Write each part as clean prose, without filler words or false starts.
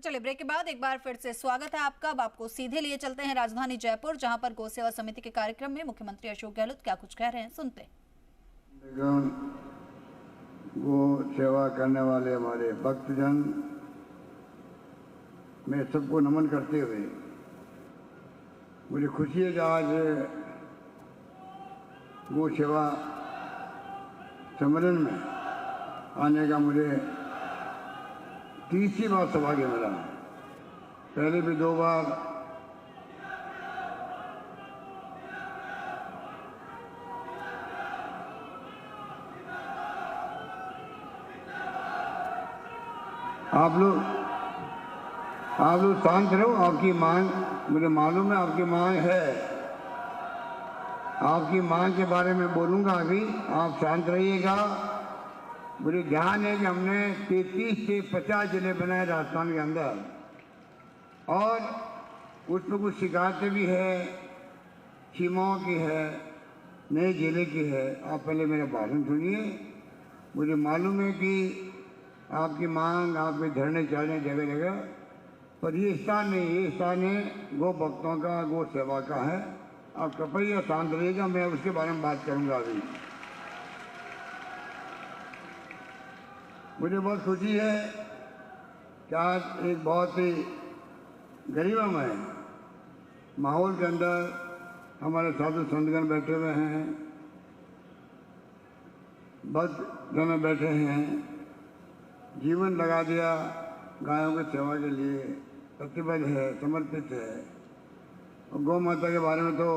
चलिए ब्रेक के बाद एक बार फिर से स्वागत है आपका। अब आपको सीधे लिए चलते हैं राजधानी जयपुर, जहां पर गौ सेवा समिति के कार्यक्रम में मुख्यमंत्री अशोक गहलोत क्या कुछ कह रहे हैं, सुनते हैं। गो सेवा करने वाले हमारे भक्तजन, मैं सबको नमन करते हुए मुझे खुशी है कि आज गो सेवा सम्मेलन में आने का मुझे तीसरी बार सौभाग्य मिला। पहले भी 2 बार आप लोग शांत रहो। आपकी मांग मुझे मालूम है, आपकी मांग है। आपकी मांग के बारे में बोलूंगा अभी, आप शांत रहिएगा। मुझे ध्यान है कि हमने 33 से 50 जिले बनाए राजस्थान के अंदर, और उसमें कुछ शिकायतें भी है, सीमाओं की है, नए जिले की है। आप पहले मेरा भाषण सुनिए। मुझे मालूम है कि आपकी मांग, आपके धरने चलने जगह जगह, पर ये स्थान नहीं, ये स्थान है गो भक्तों का, गो सेवा का है। आप कृपया शांत रहिएगा, मैं उसके बारे में बात करूंगा अभी। मुझे बहुत खुशी है कि आज एक बहुत ही गरिमामय माहौल के अंदर हमारे साधु संतगण बैठे हुए हैं, भक्तजन बैठे हैं, जीवन लगा दिया गायों की सेवा के लिए, प्रतिबद्ध है, समर्पित है। और गौ माता के बारे में तो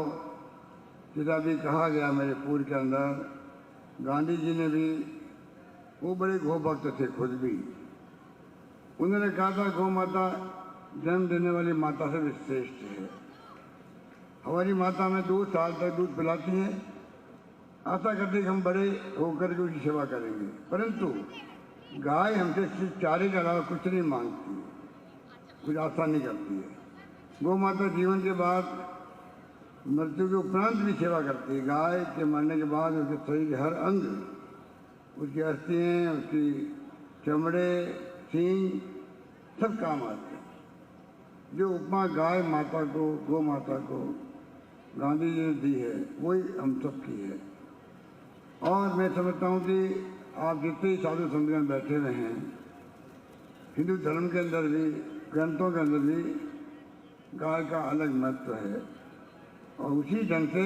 जैसा भी कहा गया मेरे पूर्व के अंदर, गांधी जी ने भी, वो बड़े गौ भक्त थे खुद भी, उन्होंने कहा था गौ माता जन्म देने वाली माता से भी श्रेष्ठ है। हमारी माता हमें 2 साल तक दूध पिलाती है, आशा करते कि हम बड़े होकर के उसकी सेवा करेंगे, परंतु गाय हमसे सिर्फ चारे के अलावा कुछ नहीं मांगती, कुछ आशा नहीं करती है। गौ माता जीवन के बाद, मृत्यु के उपरांत भी सेवा करती है। गाय के मरने के बाद उसके शरीर के हर अंग, उसकी अस्थियाँ, उसकी चमड़े, सींग सब काम आते हैं। जो उपमा गाय माता को, गौ माता को गांधी जी ने दी है, वही हम सब की है। और मैं समझता हूँ कि आप जितने ही साधु संतगण बैठे हुए हैं, हिंदू धर्म के अंदर भी, ग्रंथों के अंदर भी गाय का अलग महत्व है। और उसी ढंग से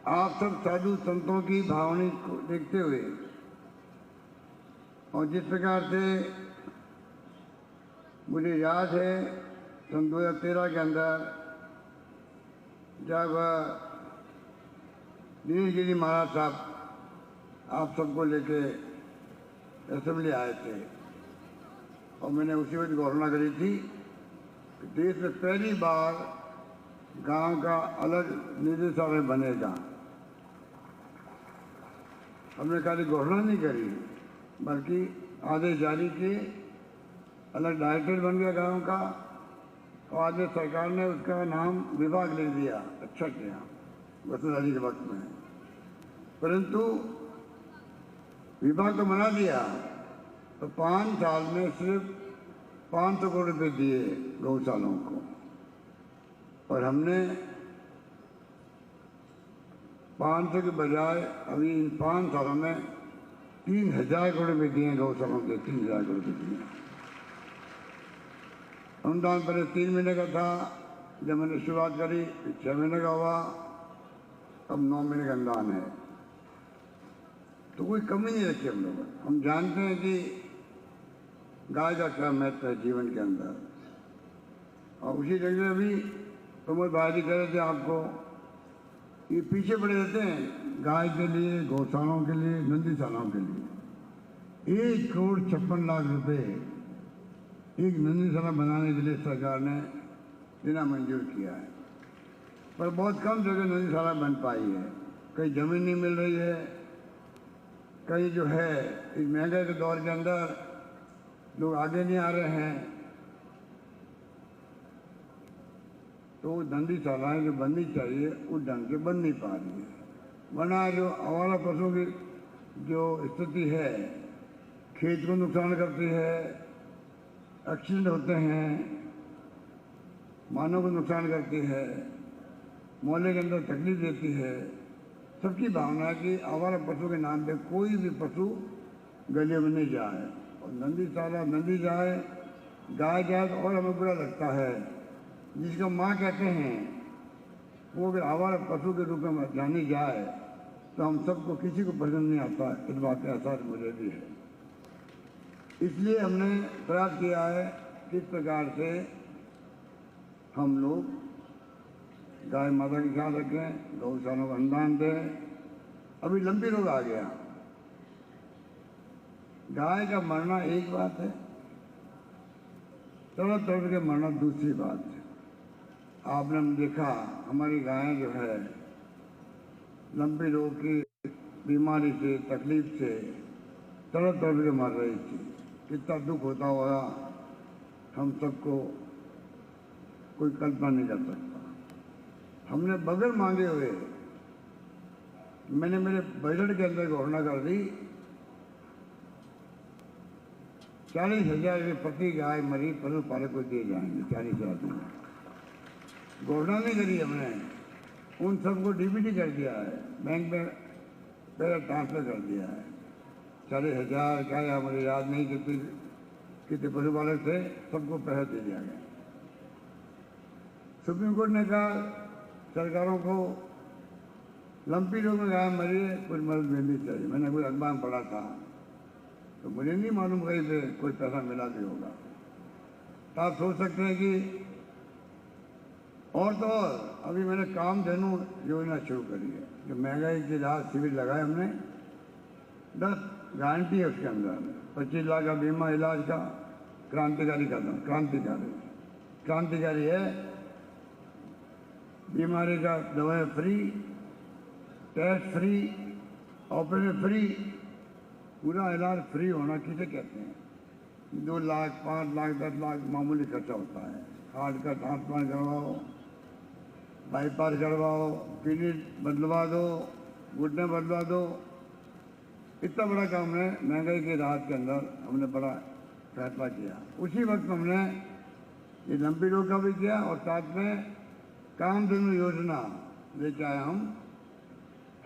आप सब साधु संतों की भावना को देखते हुए, और जिस प्रकार से मुझे याद है सन 2013 के अंदर जब दिनेश गिरी महाराज साहब आप सबको लेके असेंबली आए थे, और मैंने उसी वक्त घोषणा करी थी कि देश में पहली बार गांव का अलग निदेशालय बनेगा। हमने खाली घोषणा नहीं करी, बल्कि आदेश जारी किए, अलग डायरेक्टर बन गया गांव का, और आदेश सरकार ने उसका नाम विभाग लिख दिया। अच्छा किया वसुंधरा के वक्त में, परंतु विभाग तो बना दिया, तो 5 साल में सिर्फ 500 करोड़ रुपये दिए गौशालाओं को, और हमने 500 के बजाय अभी इन 5 सालों में 3000 करोड़ रुपये दिए गौशालाओं के। 3000 करोड़ रुपये दिए। अनुदान पहले 3 महीने का था, जब मैंने शुरुआत करी 6 महीने का हुआ, अब 9 महीने का अनुदान है। तो कोई कमी नहीं रखी हम लोग। हम जानते हैं कि गाय का क्या महत्व है जीवन के अंदर, और उसी जगह भी प्रमोद भाई जी कह रहे थे आपको, ये पीछे पड़े रहते हैं गाय के लिए, गौशालाओं के लिए, नंदीशालाओं के लिए। 1,56,00,000 रुपये एक नंदीशाला बनाने के लिए सरकार ने देना मंजूर किया है, पर बहुत कम जगह नंदीशाला बन पाई है। कहीं जमीन नहीं मिल रही है, कहीं जो है इस महंगाई के दौर के अंदर लोग आगे नहीं आ रहे हैं, तो नंदीशालाएँ जो बननी चाहिए उस ढंग से बन नहीं पा रही है। वरना जो आवारा पशुओं की जो स्थिति है, खेत को नुकसान करती है, एक्सीडेंट होते हैं, मानव को नुकसान करती है, मोहल्ले के अंदर तकलीफ देती है। सबकी भावना है कि आवारा पशु के नाम पे कोई भी पशु गलियों में नहीं जाए, और नंदी जाए, गाय जाए तो और हमें बुरा लगता है। जिसका माँ कहते हैं वो अगर आवारा पशु के रूप में जानी जाए तो हम सबको किसी को पसंद नहीं आता। इस बात का एहसास मुझे भी है। इसलिए हमने प्रयास किया है किस प्रकार से हम लोग गाय माता का ख्याल रखें, गौशालाओं को अनुदान दें। अभी लंबी रोग आ गया। गाय का मरना एक बात है, तरह के मरना दूसरी बात है। आपने देखा हमारी गायें जो है लंबी रोग की बीमारी से, तकलीफ से तरह के मर रही थी। कितना दुख होता होगा हम सबको कोई कल्पना नहीं कर सकता। हमने बगैर मांगे हुए मैंने मेरे बजट के अंदर घोषणा कर दी 40,000 प्रति गाय मरी पशुपालक को दिए जाएंगे। 40,000 घोषणा नहीं करी हमने, उन सबको डीबीटी कर दिया है, बैंक में पैसा ट्रांसफर कर दिया है। 40,000 क्या या मुझे याद नहीं कितने पशुपालक थे, सबको पैसा दे दिया गया। सुप्रीम कोर्ट ने कहा सरकारों को लंपी रोग में गाय मरी है, कुछ मदद मिलनी चाहिए। मैंने कोई अखबार में पढ़ा था तो मुझे नहीं मालूम कहीं पे कोई पैसा मिला भी होगा। तो आप सोच सकते हैं कि और तो और अभी मैंने कामधेनु योजना शुरू करी है, जो महंगाई के राहत शिविर लगाए हमने। 10 गारंटी है उसके अंदर, 25 लाख का बीमा इलाज का। क्रांतिकारी कदम, क्रांतिकारी है। बीमारी का दवाएं free, test free, operation free, पूरा इलाज फ्री होना किसे कहते हैं। 2 लाख, 5 लाख, 10 लाख मामूली खर्चा होता है। हार्ट का ट्रांसप्लांट करवाओ, बाईपास करवाओ, किडनी बदलवा दो, घुटने बदलवा दो। इतना बड़ा काम है। महंगाई की राहत के अंदर हमने बड़ा फैसला किया। उसी वक्त हमने ये लंबी रोग का भी किया और साथ में कामधेनु योजना लेके आए हम।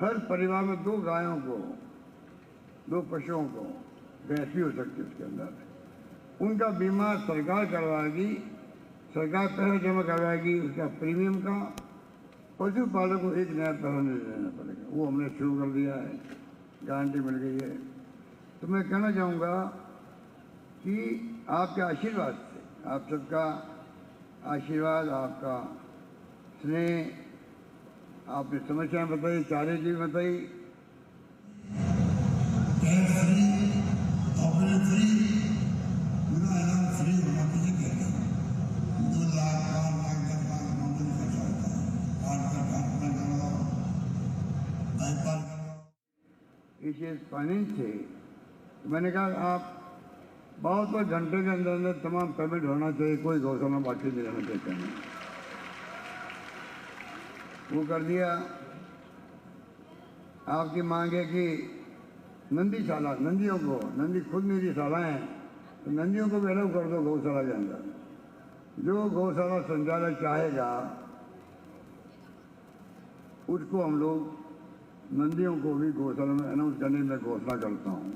हर परिवार में 2 गायों को, 2 पशुओं को, भैंस भी हो सकती है उसके अंदर, उनका बीमा सरकार करवाएगी। सरकार पैसा जमा करवाएगी उसका प्रीमियम का। पशुपालक को एक नया पैसा नहीं देना पड़ेगा। वो हमने शुरू कर दिया है, गारंटी मिल गई है। तो मैं कहना चाहूँगा कि आपके आशीर्वाद से, आप सबका आशीर्वाद, आपका स्नेह, आपने समस्याएं बताई, चारे की बताई, इसे फाइनेंस थे। मैंने कहा आप बहुत घंटे के अंदर अंदर तमाम पेमेंट होना चाहिए, कोई गौशाला बाकी नहीं रहना चाहिए। वो कर दिया। आपकी मांग है कि नंदीशाला, नंदियों को, नंदी खुद मेरी शालाएँ, तो नंदियों को भी अलग कर दो गौशाला के अंदर। जो गौशाला संचालक चाहेगा उसको हम लोग नंदियों को भी गौशाला में अनाउंस करने में घोषणा करता हूँ।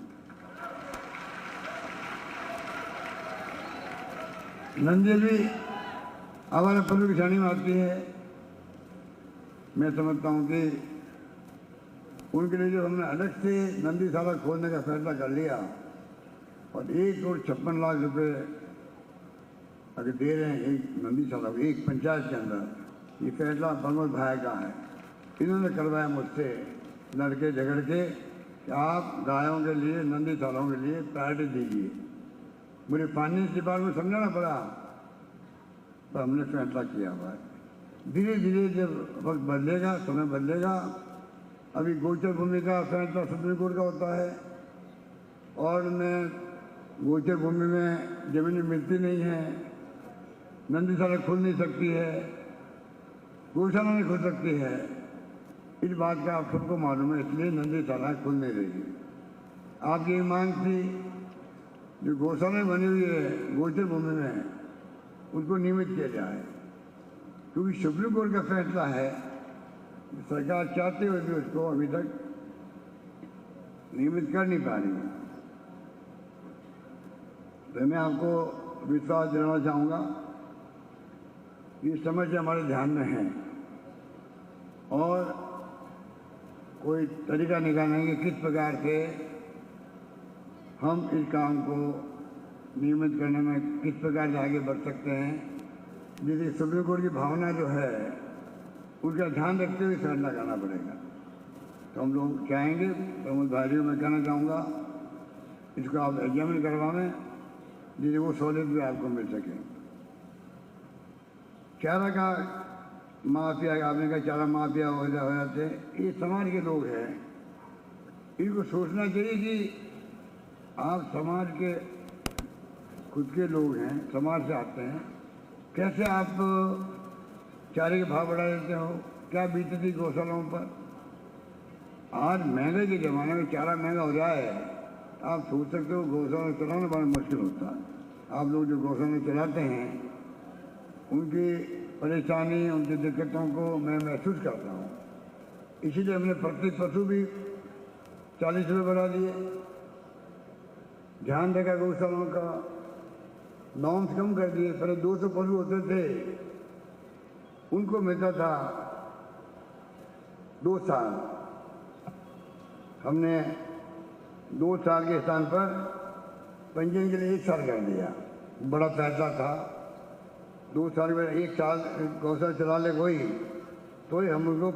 नंदी भी आवारा पशु की श्रेणी में आती है। मैं समझता हूँ कि उनके लिए जो हमने अलग से नंदीशाला खोलने का फैसला कर लिया और 1,56,00,000 रुपये अगर दे रहे हैं एक नंदीशाला, एक पंचायत के अंदर, ये फैसला भगवत भाई का है। इन्होंने करवाया मुझसे लड़के झगड़ के कि आप गायों के लिए, नंदीशालाओं के लिए प्रायोरिटी दीजिए। मुझे फाइनेंस डिपार्टमेंट समझाना पड़ा, तो हमने फैसला किया हुआ है। धीरे धीरे जब वक्त बदलेगा, समय बदलेगा। अभी गोचर भूमि का फैसला सुप्रीम कोर्ट का होता है और उनमें गोचर भूमि में जमीनें मिलती नहीं है, नंदीशाला खुल नहीं सकती है, गौशाला नहीं खुल सकती है। इस बात का आप सबको मालूम है, इसलिए नंदीशाला खुल नहीं रही। आपकी मांग थी जो गौशाला बनी हुई है गोचर भूमि में उनको नियमित किया जाए, क्योंकि सुप्रीम कोर्ट का फैसला है, सरकार चाहते हुए भी उसको अभी तक नियमित कर नहीं पा रही है। तो मैं आपको विश्वास दिलाना चाहूँगा ये समस्या हमारे ध्यान में है और कोई तरीका निकालेंगे कि किस प्रकार से हम इस काम को नियमित करने में किस प्रकार से आगे बढ़ सकते हैं, जिससे सुप्रीम कोर्ट की भावना जो है उसका ध्यान रखते हुए फैसला करना पड़ेगा। तो हम लोग चाहेंगे, प्रमुख भाइयों में कहना चाहूँगा, इसको आप एग्जामिन करवाएं जिससे वो सहूलियत भी आपको मिल सके। चारा का माफिया, आपने कहा चारा माफिया हो जाते, ये समाज के लोग हैं, इनको सोचना चाहिए कि आप समाज के खुद के लोग हैं, समाज से आते हैं, कैसे आप चारे के भाव बढ़ा देते हो, क्या बीती थी गौशालाओं पर। आज महंगे के ज़माने में चारा महंगा हो जाए, आप सोच सकते हो गौशाला चलाना बड़ा मुश्किल होता है। आप लोग जो गौशाला चलाते हैं उनकी परेशानी, उनकी दिक्कतों को मैं महसूस करता हूँ, इसीलिए हमने प्रति पशु भी 40 रुपये बढ़ा दिए। ध्यान रखा गौशालाओं का, नॉर्म्स कम कर दिए। पहले 200 पशु होते थे, उनको मिलता था 2 साल, हमने 2 साल के स्थान पर पंजीयन के लिए 1 साल कर दिया। बड़ा फैसला था। 2 साल में 1 साल गौशाला चला ले कोई तो ही हम उनको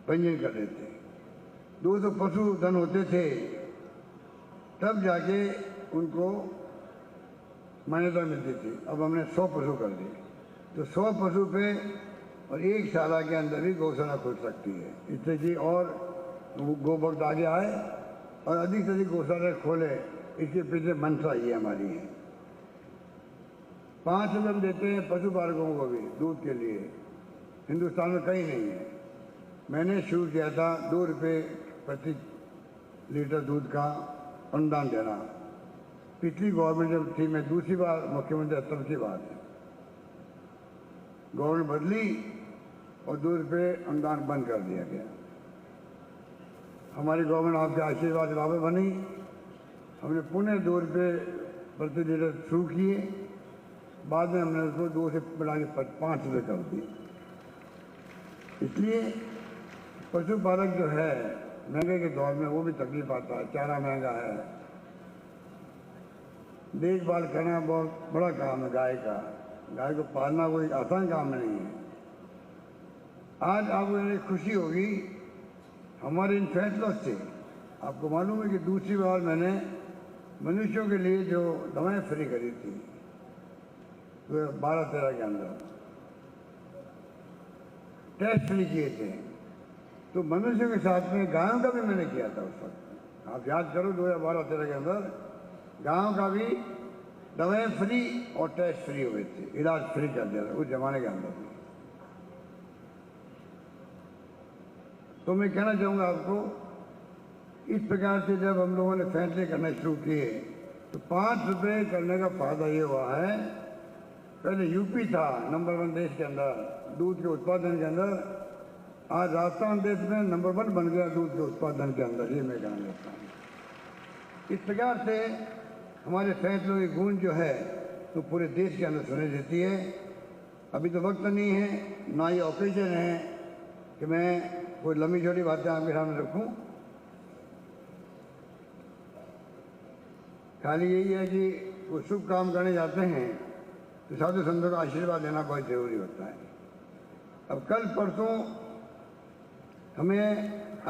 पंजीयन कर देते। 200 पशु धन होते थे तब जाके उनको मान्यता मिलती थी। अब हमने 100 पशु कर दिए, तो 100 पशु पे और 1 साल के अंदर ही गौशाला खुल सकती है, इससे कि और गोभक्त आगे आए और अधिक से अधिक गौशाला खोले। इसके पीछे मंशा ये हमारी है। 5 रुपये हम देते हैं पशुपालकों को भी दूध के लिए, हिंदुस्तान में कहीं नहीं है। मैंने शुरू किया था 2 रुपये प्रति लीटर दूध का अनुदान देना। पिछली गवर्नमेंट जब थी, मैं दूसरी बार मुख्यमंत्री तब की बात है, गवर्नमेंट बदली और 2 रुपये अनुदान बंद कर दिया गया। हमारी गवर्नमेंट आपके आशीर्वाद वापस बनी, हमने पुनः 2 रुपये प्रति लीटर शुरू किए। बाद में हमने उसको 2 से बढ़ा के 5 रुपये कर दिए। इसलिए पशुपालक जो है महंगे के दौर में वो भी तकलीफ आता है। चारा महंगा है, देखभाल करना बहुत बड़ा काम है। गाय को पालना कोई आसान काम नहीं है। आज आपको खुशी होगी हमारे इन फैसलों से। आपको मालूम है कि दूसरी बार मैंने मनुष्यों के लिए जो दवाएं फ्री करी थी 12-13 के अंदर, टेस्ट फ्री किए थे, तो मनुष्यों के साथ में गायों का भी मैंने किया था उस वक्त। आप याद करो 2012-13 के अंदर गायों का भी दवाएं फ्री और टेस्ट फ्री हुए थे, इलाज फ्री कर दिया था उस जमाने के अंदर भी। तो मैं कहना चाहूँगा आपको, इस प्रकार से जब हम लोगों ने फैसले करना शुरू किए तो 5 रुपये करने का फायदा ये हुआ है। पहले यूपी था नंबर 1 देश के अंदर दूध के उत्पादन के अंदर, आज राजस्थान देश में नंबर 1 बन गया दूध के उत्पादन के अंदर। ये मैं कहना चाहता हूँ। इस प्रकार से हमारे फैसलों की गूंज जो है तो पूरे देश के अंदर सुनाई देती है। अभी तो वक्त नहीं है, ना ये ऑकेजन है कि मैं कोई लंबी छोटी बातें आपके सामने रखूं। खाली यही है कि वो शुभ काम करने जाते हैं तो साधु संतों का आशीर्वाद लेना बहुत जरूरी होता है। अब कल परसों हमें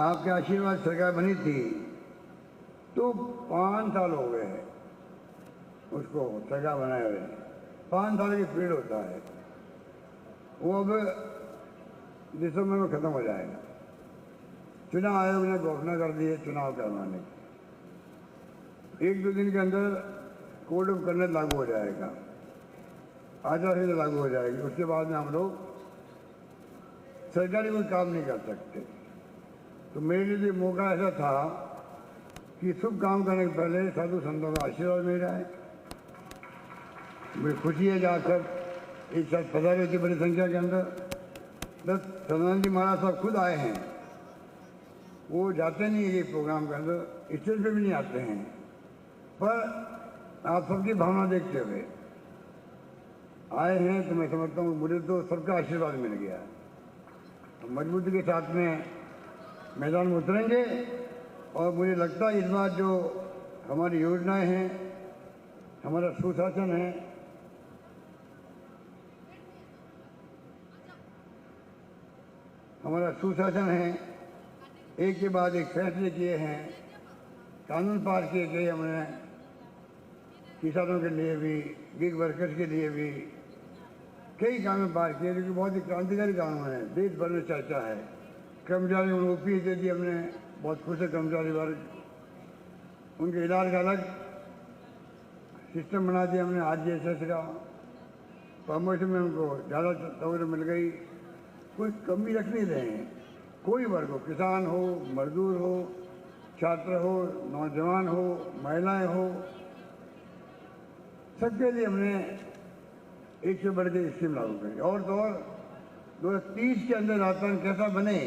आपके आशीर्वाद सरकार बनी थी तो 5 साल हो गए हैं उसको सरकार बनाए हुए। 5 साल की पीरियड होता है, वो अब दिसंबर में खत्म हो जाएगा। चुनाव आयोग ने घोषणा कर दी है चुनाव करवाने की। 1-2 दिन के अंदर कोड ऑफ कंडक्ट लागू हो जाएगा, आचार संहिता लागू हो जाएगी। उसके बाद में हम लोग सरकारी कोई काम नहीं कर सकते। तो मेरे लिए मौका ऐसा था कि शुभ काम करने के पहले साधु संतों का आशीर्वाद मिल रहा है। मुझे खुशी है कि आप सब एक साथ पधारे होती बड़ी संख्या के अंदर। बस सदानंद जी महाराज साहब खुद आए हैं, वो जाते नहीं ये प्रोग्राम के अंदर, स्टेज पे भी नहीं आते हैं, पर आप सबकी भावना देखते हुए आए हैं तो मैं समझता हूँ मुझे तो सबका आशीर्वाद मिल गया। तो मजबूती के साथ में मैदान में उतरेंगे और मुझे लगता है इस बार जो हमारी योजनाएं हैं, हमारा सुशासन है, एक के बाद एक फैसले किए हैं, कानून पास किए गए हमने किसानों के लिए भी, गिग वर्कर्स के लिए भी कई कानून पास किए जो कि बहुत ही क्रांतिकारी कानून है, देश भर में चर्चा है। कर्मचारियों को ओपीएस दे दी हमने, बहुत खुश है कर्मचारी वर्ग, उनके इलाज का अलग सिस्टम बना दिया हमने RGSS का, प्रमोशन में उनको ज़्यादा सहूलियत मिल गई, कोई कमी रख नहीं रहे हैं। कोई वर्ग हो, किसान हो, मजदूर हो, छात्र हो, नौजवान हो, महिलाएं हो, सबके लिए हमने एक से बढ़ के स्कीम लागू करी। और तो और 2030 के अंदर राजस्थान कैसा बने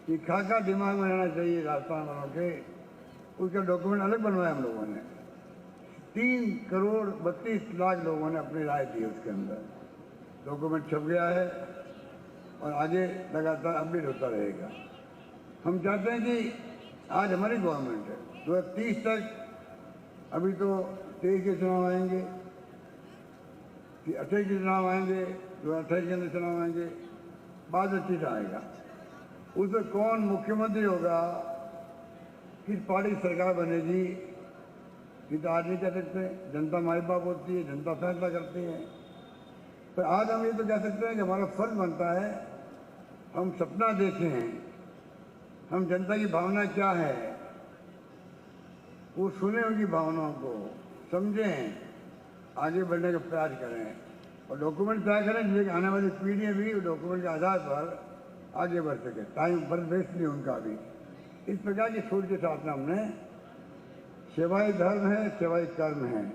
कि खाका दिमाग में रहना चाहिए राजस्थान वालों के, उसका डॉक्यूमेंट अलग बनवाया हम लोगों ने। 3,32,00,000 लोगों ने अपनी राय दी, उसके अंदर डॉक्यूमेंट छप गया है और आगे लगातार अपडेट होता रहेगा। हम चाहते हैं कि आज हमारी गवर्नमेंट है, 2030 तक, अभी तो 23 के चुनाव आएंगे, 28 के चुनाव आएंगे, 2028 के अंदर चुनाव आएंगे, बाद में 30 आएगा। उसमें कौन मुख्यमंत्री होगा, किस पार्टी की सरकार बनेगी, ये तो आज नहीं कह सकते। जनता माई बाप होती है, जनता फैसला करती है। पर आज हम ये तो कह सकते हैं कि हमारा फर्ज बनता है, हम सपना देखें, हम जनता की भावना क्या है वो सुने, उनकी भावनाओं को समझें, आगे बढ़ने का प्रयास करें और डॉक्यूमेंट तैयार करें जिससे आने वाली पीढ़ियाँ भी डॉक्यूमेंट के आधार पर आगे बढ़ सके, टाइम पर वेस्ट नहीं उनका भी। इस प्रकार की सोच के साथ में हमने सेवाई धर्म है, सेवाई कर्म है,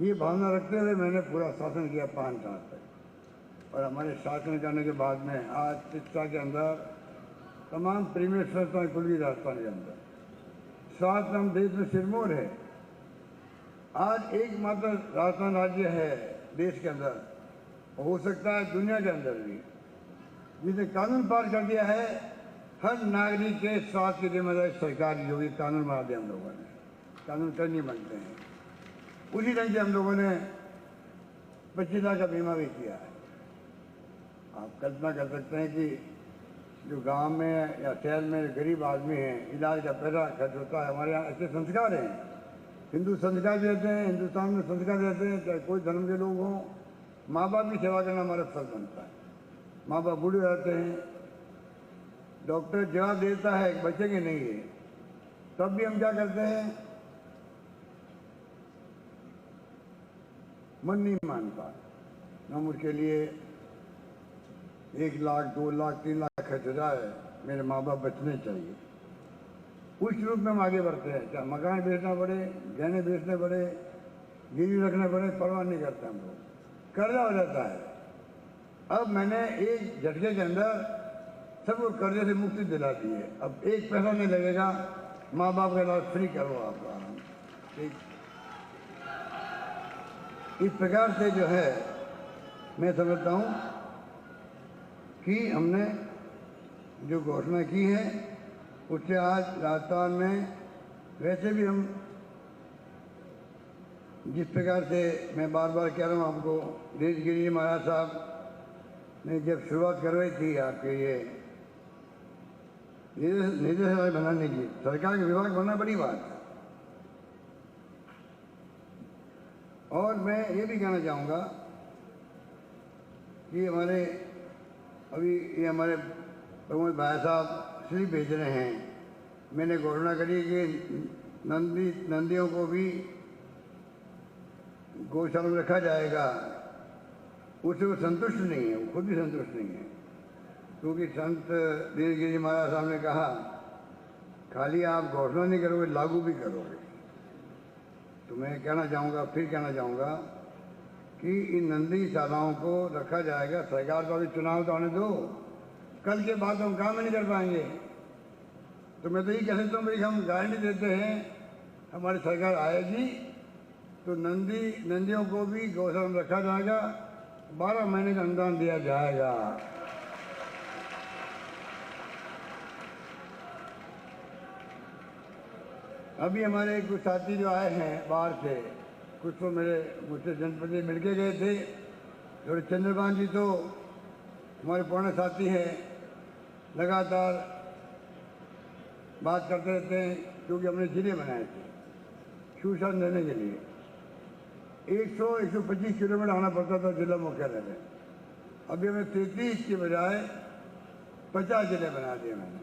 ये भावना रखते हुए मैंने पूरा शासन किया 5 साल तक। और हमारे शासन करने के बाद में आज शिक्षा के अंदर तमाम प्रीमियर संस्थाएं खुल गई राजस्थान के अंदर, साथ में हम देश में सिरमौर है। आज एकमात्र राजस्थान राज्य है देश के अंदर, हो सकता है दुनिया के अंदर भी, जिसने कानून पार कर दिया है हर नागरिक के स्वास्थ्य की जिम्मेदारी सरकार की होगी। कानून बना दिया हम लोगों ने, कानून करनी बनते हैं। उसी ढंग से हम लोगों ने 25 लाख का बीमा भी किया है। आप कल्पना कर सकते हैं कि जो गांव में या शहर में गरीब आदमी हैं, इलाज का पैसा खर्च होता है, हमारे यहाँ ऐसे संस्कार हैं, हिंदू संस्कार भी रहते हैं, हिंदुस्तान में संस्कार रहते हैं, चाहे कोई धर्म के लोग हों। माँ बाप की सेवा करना हमारा फर्ज बनता है। माँ बाप बूढ़े रहते हैं, डॉक्टर जवाब देता है कि बचेंगे नहीं है, तब भी हम क्या करते हैं, मन नहीं मानता, हम उसके लिए 1 लाख, 2 लाख, 3 लाख खर्च हो जाए, मेरे माँ बाप बचने चाहिए, उस रूप में हम आगे बढ़ते हैं। क्या मकान बेचना पड़े, गहने बेचने पड़े, गिरवी रखने पड़े, परवाह नहीं करते हम लोग, कर्जा हो जाता है। अब मैंने एक झटके के अंदर सबको कर्जे से मुक्ति दिला दी है। अब 1 पैसा नहीं लगेगा, माँ बाप का इलाज फ्री करो आप आराम। ठीक, इस प्रकार से जो है मैं समझता हूँ कि हमने जो घोषणा की है उससे आज राजस्थान में, वैसे भी हम जिस प्रकार से, मैं बार बार कह रहा हूँ आपको, देशगिरी जी महाराज साहब ने जब शुरुआत करवाई थी आपके ये निदेशालय बनाने की, सरकार के विभाग बनना बड़ी बात है। और मैं ये भी कहना चाहूँगा कि हमारे अभी ये हमारे प्रमोद भाई साहब श्री भेज रहे हैं, मैंने घोषणा करी कि नंदियों को भी गौशाला में रखा जाएगा। उससे वो संतुष्ट नहीं है, वो खुद भी संतुष्ट नहीं है, क्योंकि संत देवगिरी महाराज साहब ने कहा खाली आप घोषणा नहीं करोगे, लागू भी करोगे। तो मैं कहना चाहूँगा, फिर कहना चाहूँगा कि इन नंदी शालाओं को रखा जाएगा। सरकार को अभी चुनाव तो आने दो, कल के बाद हम काम नहीं कर पाएंगे। तो मैं तो ये कह सकता हूँ भाई, हम गारंटी देते हैं हमारी सरकार आएगी तो नंदियों को भी गौशाला में रखा जाएगा, 12 महीने का अनुदान दिया जाएगा। अभी हमारे कुछ साथी जो आए हैं बाहर से, कुछ तो मुझसे जनप्रतिनिधि मिलके गए थे। थोड़े चंद्रभान जी तो हमारे पुराने साथी हैं, लगातार बात करते रहते हैं, क्योंकि हमने जिले बनाए थे सुशासन देने के लिए। 100-125 किलोमीटर आना पड़ता था जिला मुख्यालय में। अभी हमें 33 के बजाय 50 जिले बना दिए मैंने।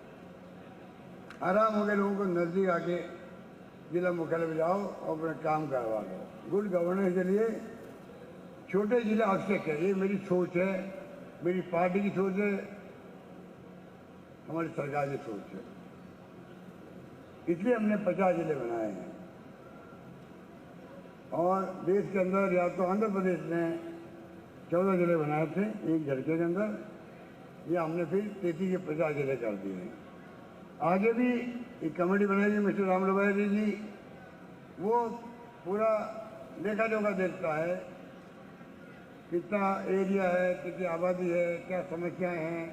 आराम हो गया, लोगों को नज़दीक आके जिला मुख्यालय में जाओ और अपना काम करवा लो। गुड गवर्नेंस के लिए छोटे जिले आवश्यक है, ये मेरी सोच है, मेरी पार्टी की सोच है, हमारी सरकार की सोच है। इसलिए हमने 50 जिले बनाए हैं। और देश के अंदर या तो आंध्र प्रदेश ने 14 जिले बनाए थे एक झटके के अंदर, या हमने फिर 33 के 50 जिले कर दिए हैं। आगे भी एक कमेटी बनाएगी मिस्टर राम लोबारी जी, वो पूरा लेखा जोखा देखता है, कितना एरिया है, कितनी आबादी है, क्या समस्याएं हैं,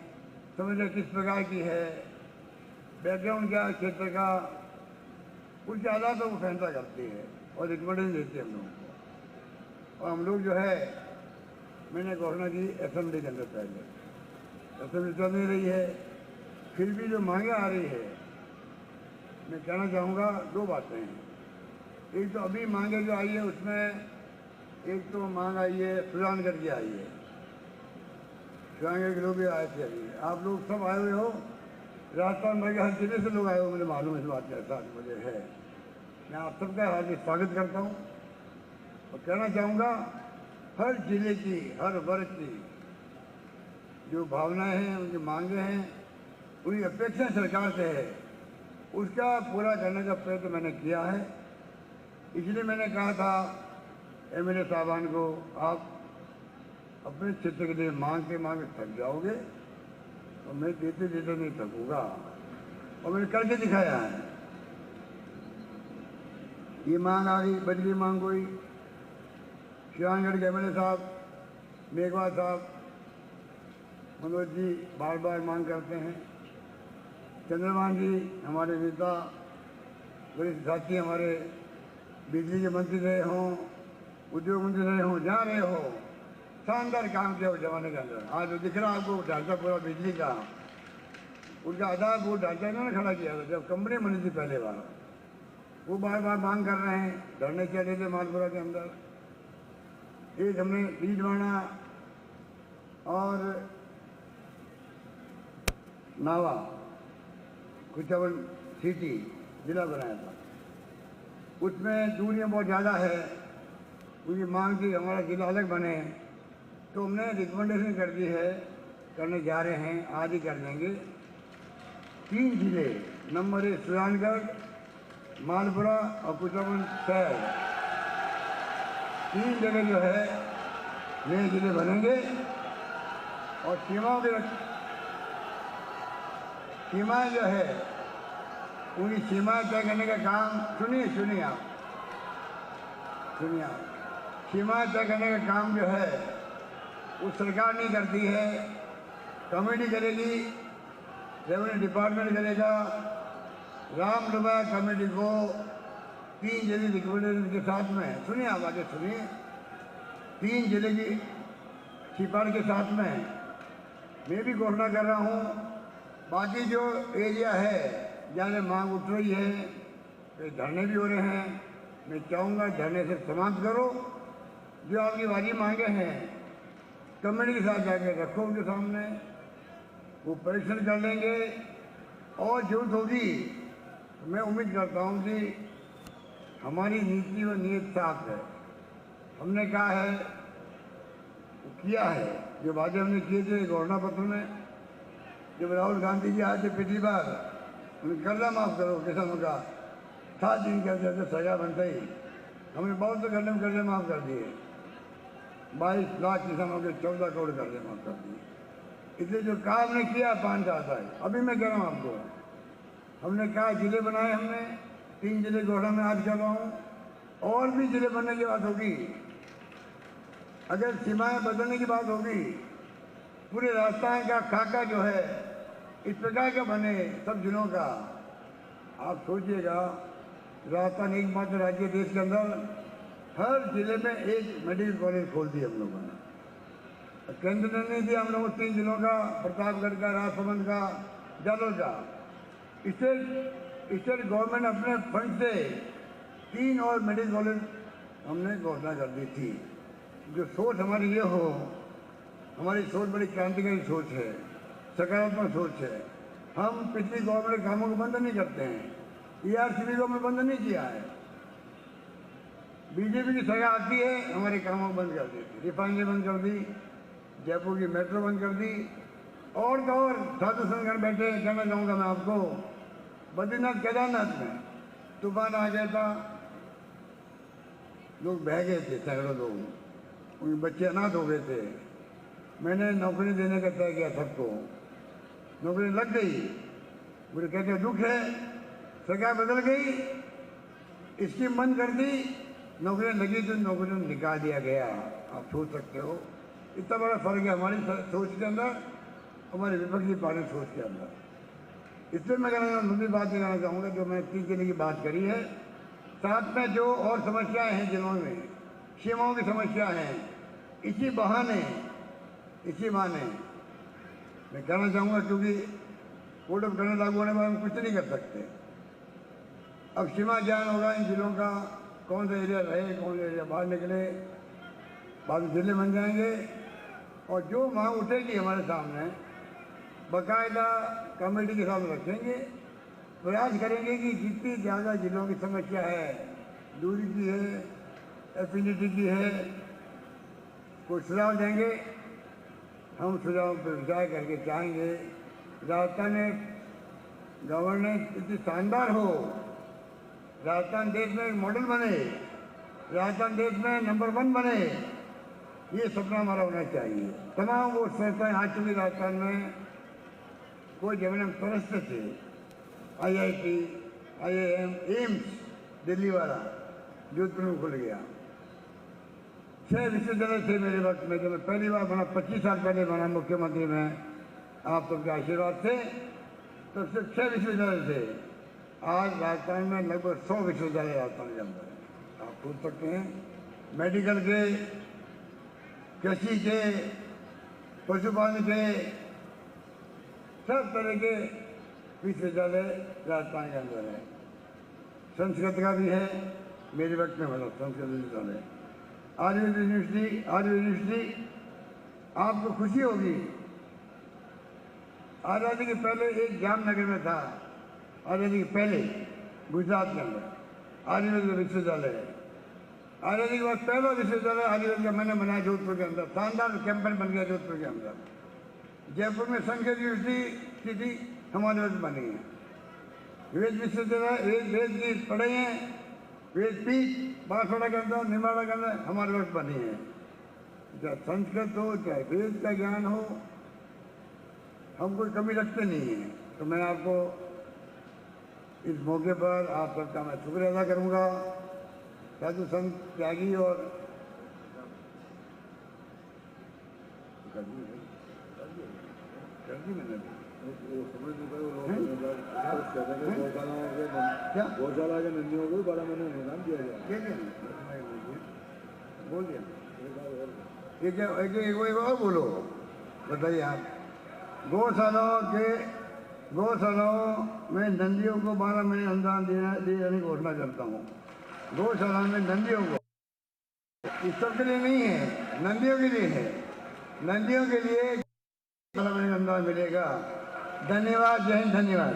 समस्या किस प्रकार की है, बैकग्राउंड क्या है क्षेत्र का, उसके आधार पर वो फैसला करती है और रिकमेंडेशन देती है हम लोगों को। और हम लोग जो है, मैंने घोषणा की असेंबली के अंदर, पहले असेंबली चल नहीं रही है, फिर भी जो मांगे आ रही है, मैं कहना चाहूँगा 2 बातें हैं। एक तो अभी मांगे जो आई है उसमें एक तो मांग आई है सुजानगढ़ की आई है, सुजानगढ़ के लोग भी आए थे। अभी आप लोग सब आए हुए हो, राजस्थान भर के हर जिले से लोग आए हो, मुझे मालूम इस बात का एहसास मुझे है। मैं आप सबका हार्दिक स्वागत करता हूँ और कहना चाहूँगा हर जिले की, हर वर्ग की जो भावनाएं हैं, उनकी मांगे हैं, उनकी अपेक्षा सरकार से है, उसका पूरा करने का प्रयत्न मैंने किया है। इसलिए मैंने कहा था एमएलए साहबान को, आप अपने क्षेत्र के लिए मांग के थक जाओगे, और मैं देते नहीं थकूँगा, और मैंने करके दिखाया है। ये मांग आ गई, बदली मांग हुई। सुजानगढ़ के एमएलए साहब मेघवाल साहब, मनोज जी बार बार मांग करते हैं। चंद्रभान जी हमारे नेता, वरिष्ठ साथी, हमारे बिजली के मंत्री रहे हों, उद्योग मंत्री रहे हों, जहाँ रहे हो, शानदार काम किया उस जमाने के अंदर। आज जो दिख रहा आपको ढांचा पूरा बिजली का, उनका आधारभूत ढांचा इन्होंने खड़ा किया था जब कंपनी बनी थी पहले बार। वो बार बार मांग कर रहे हैं, धरने चले थे मालपुरा के अंदर। एक हमने बीजवाड़ा और नावा कुचावन सिटी जिला बनाया था, उसमें दूरियां बहुत ज़्यादा है, उनकी मांग थी हमारा जिला अलग बने, तो हमने रिकमेंडेशन कर दी है, करने जा रहे हैं, आज ही कर देंगे। 3 जिले, नंबर 1 सुजानगढ़, मालपुरा और कुचावन शहर, 3 जगह जो है नए जिले बनेंगे। और सीमाएं जो है, उनकी सीमाएं तय करने का काम, सुनिए आप, सीमाएं तय करने का काम जो है वो सरकार नहीं करती है, कमेटी करेगी, रेवेन्यू डिपार्टमेंट करेगा। राम लोबाया कमेटी को 3 जिले रिकमेंडेशन के साथ में, सुनिए आप आगे सुनिए, 3 जिले की सिफारिश के साथ में मैं भी घोषणा कर रहा हूँ। बाकी जो एरिया है जहाँ मांग उठ रही है, तो धरने भी हो रहे हैं, मैं चाहूँगा धरने से समाप्त करो। जो आपकी वाजी मांगे हैं कमेटी के साथ जाकर रखो उनके सामने, वो परीक्षण कर लेंगे, और जरूरत होगी मैं उम्मीद करता हूँ कि हमारी नीति और नीयत साफ है। हमने कहा है, किया है, जो वादे हमने किए थे घोषणा पत्र में, जब राहुल गांधी जी आए थे पिछली बार, उन्हें कर्जा माफ़ करो किसानों का। 7 दिन के अंदर सजा बनता ही हमने बहुत से कर्जे माफ़ कर दिए। 22 लाख किसानों के 14 करोड़ कर्जे माफ़ कर दिए। इसलिए जो काम ने किया 5 साल तक, अभी मैं कह रहा हूँ आपको, हमने कहा जिले बनाए, हमने 3 जिले घोषणा में आज कर रहा हूँ, और भी जिले बनने की बात होगी। अगर सीमाएं बदलने की बात होगी, पूरे राजस्थान का खाका जो है इस प्रकार का बने सब जिलों का। आप सोचिएगा, राजस्थान एकमात्र राज्य देश के अंदर हर जिले में एक मेडिकल कॉलेज खोल दिया हम लोगों ने। केंद्र ने नहीं दिया, हम लोगों 3 जिलों का, प्रतापगढ़ का, राजसमंद का, जालौर का। स्टेट गवर्नमेंट अपने फंड से 3 और मेडिकल कॉलेज हमने घोषणा कर दी थी। जो सोच हमारी ये हो, हमारी सोच बड़ी क्रांतिकारी सोच है, सकारात्मक सोच है। हम पिछली गवर्नमेंट के कामों को बंद नहीं करते हैं। ERCB को हमने बंद नहीं किया है। बीजेपी की सरकार आती है, हमारे कामों को बंद कर देती, रिफाइनरी बंद कर दी, जयपुर की मेट्रो बंद कर दी, और तो और साधु संगठन बैठे। कहना चाहूँगा मैं आपको, बद्रीनाथ केदारनाथ में तूफान आ गया था, लोग बह गए थे, सैकड़ों लोग, उनके बच्चे अनाथ हो गए थे। मैंने नौकरी देने का तय किया सबको, नौकरी लग गई। मुझे कहते दुख है, सरकार बदल गई, स्कीम बंद कर दी, नौकरियां लगी तो नौकरियों निकाल दिया गया। आप सोच सकते हो इतना बड़ा फर्क है हमारी सोच के अंदर, हमारी विपक्षी पार्टी सोच के अंदर। इसलिए मैं लंबी बात कहना चाहूँगा, जो मैंने 3 जिले की बात करी है, साथ में जो और समस्याएं हैं जिलों में, सीमाओं की समस्या है, इसी बहाने मैं कहना चाहूँगा, क्योंकि कोड ऑफ कंडक्ट लागू होने पर हम कुछ नहीं कर सकते। अब सीमा ज्ञान होगा इन जिलों का, कौन सा एरिया रहे, कौन सा एरिया बाहर निकले, बाद में जिले बन जाएंगे। और जो मांग उठेगी हमारे सामने, बाकायदा कमेटी के साथ रखेंगे, प्रयास करेंगे कि जितनी ज़्यादा जिलों की समस्या है, दूरी की है, एफिनिटी की है, कुछ सुझाव देंगे। हम सुझाव पर विचार करके चाहेंगे राजस्थान में गवर्नेंस इतनी शानदार हो, राजस्थान देश में एक मॉडल बने, राजस्थान देश में नंबर 1 बने, ये सपना हमारा होना चाहिए। तमाम वो संस्थाएं आ चुकी राजस्थान में, कोई जब हम तरसते थे, IIT, IIM, एम्स दिल्ली वाला जोधपुर में खुल गया। 6 विश्वविद्यालय थे मेरे वक्त में, जब मैं पहली बार बना, 25 साल पहले बना मुख्यमंत्री में, आप सबके आशीर्वाद से, तब से 6 विश्वविद्यालय थे। आज राजस्थान में लगभग 100 विश्वविद्यालय राजस्थान के अंदर है। आप सोच सकते हैं, मेडिकल के, कृषि के, पशुपालन के, सब तरह के विश्वविद्यालय राजस्थान के अंदर है। संस्कृत का भी है, मेरे वक्त में बना संस्कृत विश्वविद्यालय। आयुर्वेद यूनिवर्सिटी, आपको खुशी होगी, आज़ादी के पहले एक जामनगर में था, आज़ादी के पहले गुजरात के अंदर आयुर्वेद विश्वविद्यालय है। आज़ादी के बाद पहला विश्वविद्यालय आयुर्वेद का मैंने बनाया जोधपुर के अंदर, शानदार कैंपस बन गया जोधपुर के अंदर। जयपुर में संस्कृत यूनिवर्सिटी हमारे वक्त बनी है। वेद विश्वविद्यालय, वेद की पढ़ाई हैं, वेद पीठ बांसवाड़ा के अंदर, निमाड़ा के अंदर हमारे वक्त बनी है। चाहे संस्कृत हो, चाहे वेद का ज्ञान हो, हम कोई कमी रखते नहीं हैं। तो मैं आपको इस मौके पर आप सबका मैं शुक्रिया अदा करूँगा। साधु संत त्यागी और गौशाला के नंदियों को बड़ा मैंने अनुदान दिया गया। बोल दिया एक और बोलो, बताइए आप। गौशालाओं में नंदियों को 12 महीने अनुदान देने की घोषणा करता हूँ। गौशाला में नंदियों को, इस सब के लिए नहीं है, नंदियों के लिए है। नंदियों के लिए अनुदान मिलेगा। धन्यवाद, जय हिंद, धन्यवाद।